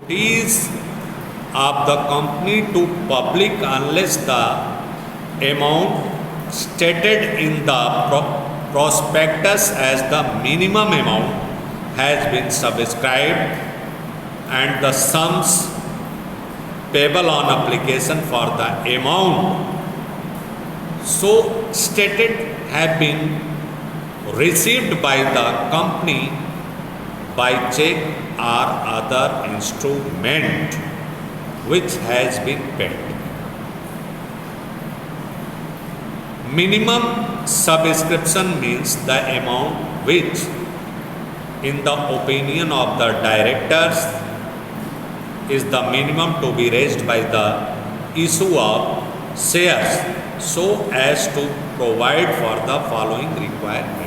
Duties of the company to public unless the amount stated in the prospectus as the minimum amount has been subscribed and the sums payable on application for the amount so stated have been received by the company by check or other instrument which has been paid. Minimum subscription means the amount which, in the opinion of the directors, is the minimum to be raised by the issue of shares so as to provide for the following requirements.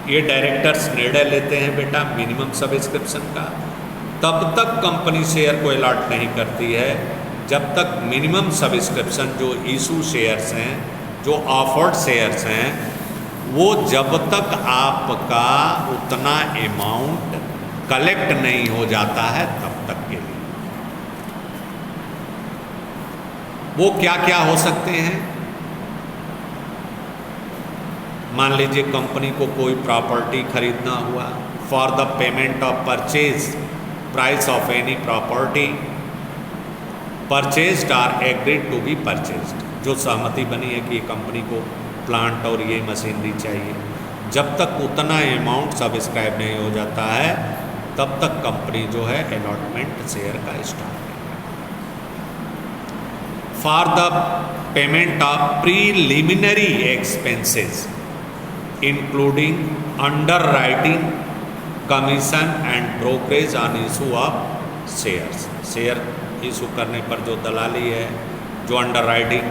ये directors निर्णय लेते हैं बेटा minimum subscription का, तब तक company share को allot नहीं करती है जब तक मिनिमम सब्सक्रिप्शन जो इशू शेयर्स हैं, जो ऑफर्ड शेयर्स हैं, वो जब तक आपका उतना अमाउंट कलेक्ट नहीं हो जाता है तब तक के लिए। वो क्या क्या हो सकते हैं? मान लीजिए कंपनी को कोई प्रॉपर्टी खरीदना हुआ, for the payment of purchase price of any property purchased or agreed to be purchased, जो सहमति बनी है कि कंपनी को प्लांट और ये मशीनरी चाहिए, जब तक उतना अमाउंट सब्सक्राइब नहीं हो जाता है तब तक कंपनी जो है अलॉटमेंट शेयर का स्टार्ट है। For the payment of preliminary expenses including underwriting commission and brokerage on issue of shares, share issue करने पर जो दलाली है, जो अंडरराइटिंग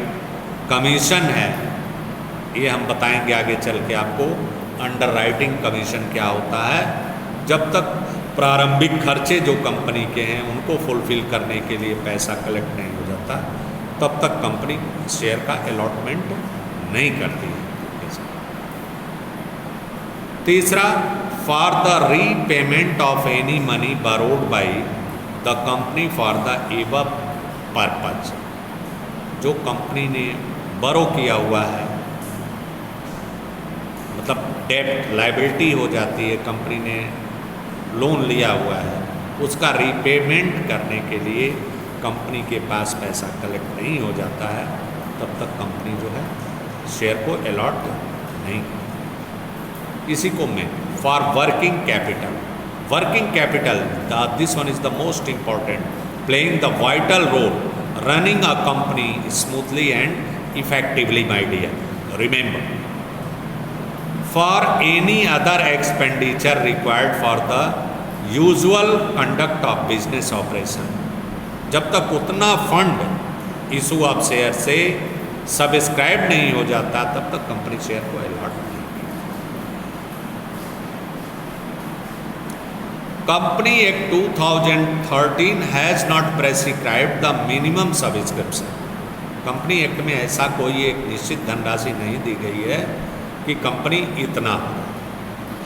कमीशन है, ये हम बताएंगे आगे चल के आपको अंडरराइटिंग कमीशन क्या होता है। जब तक प्रारंभिक खर्चे जो कंपनी के हैं उनको फुलफिल करने के लिए पैसा कलेक्ट नहीं हो जाता तब तक कंपनी शेयर का अलॉटमेंट नहीं करती है। तीसरा, for the repayment of any money borrowed bye the company for the above purpose, जो कंपनी ने बरो किया हुआ है, मतलब डेब्ट लायबिलिटी हो जाती है, कंपनी ने लोन लिया हुआ है, उसका रीपेमेंट करने के लिए कंपनी के पास पैसा कलेक्ट नहीं हो जाता है तब तक कंपनी जो है शेयर को अलॉट नहीं करती। इसी को मैं for working capital, working capital this one is the most important, playing the vital role running a company smoothly and effectively my dear, remember. For any other expenditure required for the usual conduct of business operation, जब तक उतना fund issue of share से subscribe नहीं हो जाता तब तक company share को अलॉट नहीं। Company act 2013 has not prescribed the minimum subscription, company act में ऐसा कोई एक निश्चित धनराशि नहीं दी गई है कि कंपनी इतना।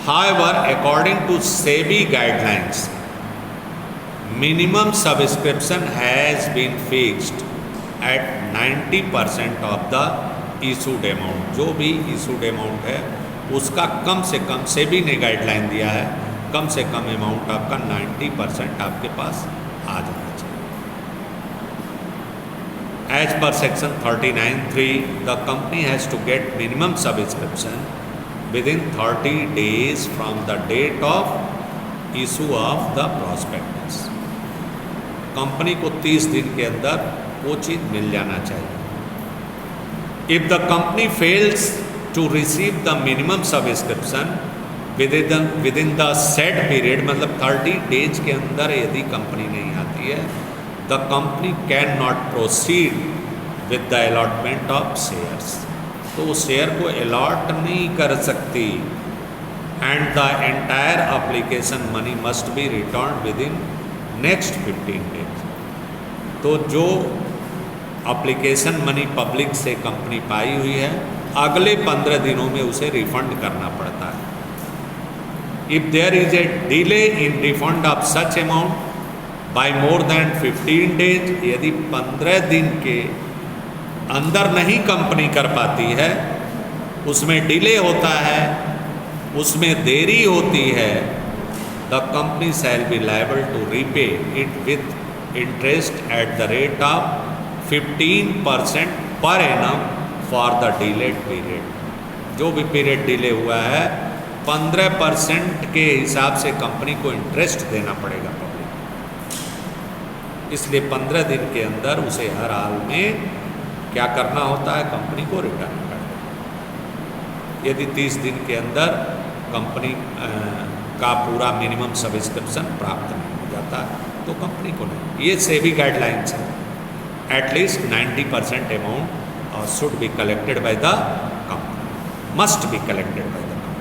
However according to SEBI guidelines minimum subscription has been fixed at 90% of the issued amount, जो भी इशूड अमाउंट है उसका कम से कम, सेबी ने गाइडलाइन दिया है, कम से कम अमाउंट आपका 90% आपके पास आ जाना चाहिए। As per section 39(3) the company has to get minimum subscription within 30 days from the date of issue of the prospectus, company को 30 दिन के अंदर वो चीज़ मिल जाना चाहिए। If the company fails to receive the minimum subscription within the set period, मतलब 30 days के अंदर यदि कंपनी नहीं आती है, the company can not proceed with the allotment of shares, तो वो शेयर को अलॉट नहीं कर सकती। And the entire application money must be return with in next 15 days, तो जो एप्लीकेशन मनी पब्लिक से कंपनी पाई हुई है अगले 15 दिनों में उसे रिफंड करना पड़ता है। If there is a delay in refund of such amount by more than 15 days, यदि 15 दिन के अंदर नहीं कंपनी कर पाती है, उसमें डिले होता है, उसमें देरी होती है, the company shall be liable to repay it with interest at the rate of 15% per annum for the delayed period. जो भी पीरियड डिले हुआ है 15% के हिसाब से कंपनी को इंटरेस्ट देना पड़ेगा पब्लिक। इसलिए 15 दिन के अंदर उसे हर हाल में क्या करना होता है, कंपनी को रिटर्न करना। यदि 30 दिन के अंदर कंपनी का पूरा मिनिमम सब्सक्रिप्शन प्राप्त नहीं हो जाता तो कंपनी को नहीं। ये सेबी गाइडलाइंस है। At least 90% amount should be collected by the company, must be collected by the company.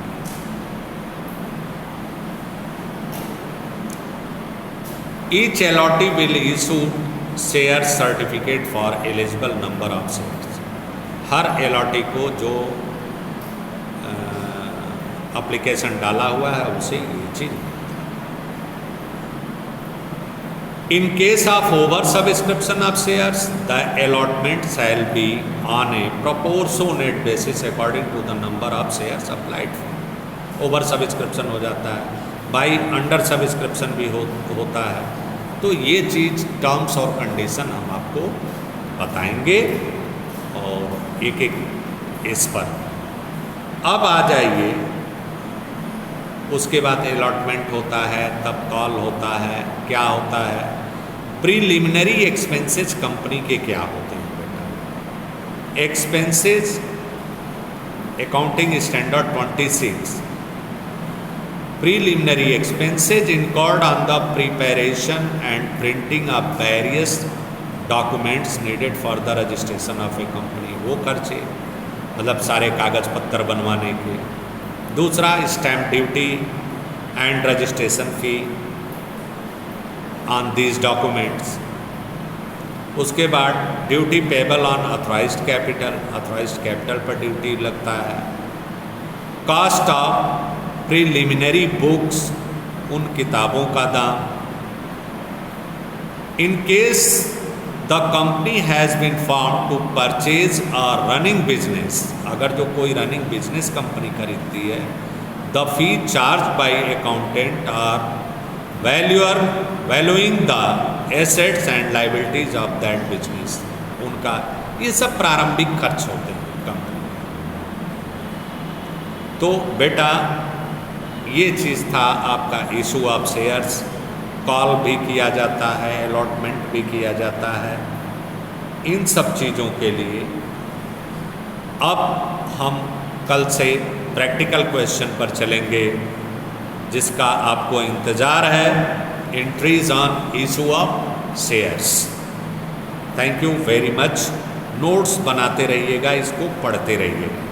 Each allottee will issue share certificate for eligible number of shares. हर एलॉटी को जो एप्लीकेशन डाला हुआ है उसे ये चीज। In case of over subscription of shares the allotment shall be on a proportionate basis according to the number of shares applied for. Over subscription हो जाता है, बाई अंडर सब्सक्रिप्शन भी होता है। तो ये चीज़ टर्म्स और कंडीशन हम आपको बताएंगे और एक एक इस पर। अब आ जाइए, उसके बाद अलॉटमेंट होता है, तब कॉल होता है, क्या होता है। प्रीलिमिनरी एक्सपेंसेस कंपनी के क्या होते हैं बेटा? Expenses accounting standard 26, preliminary expenses incurred on the preparation and printing of various documents needed for the registration of A company. वो खर्चे मतलब सारे कागज पत्तर बनवाने के। दूसरा stamp duty and registration fee on these documents. उसके बाद duty payable on authorised capital पर ड्यूटी लगता है। कॉस्ट ऑफ प्रीलिमिनरी बुक्स, उन किताबों का दाम। In case the company has been found to purchase a running business, अगर जो कोई रनिंग बिजनेस कंपनी खरीदती है, the fee charge by accountant or valuing the assets and liabilities of that business. उनका ये सब प्रारंभिक खर्च होते हैं कंपनी। तो बेटा ये चीज़ था आपका इशू ऑफ शेयर्स। कॉल भी किया जाता है, अलॉटमेंट भी किया जाता है। इन सब चीज़ों के लिए अब हम कल से प्रैक्टिकल क्वेश्चन पर चलेंगे, जिसका आपको इंतज़ार है, entries on issue of shares. Thank you very much. Notes बनाते रहिएगा, इसको पढ़ते रहिएगा।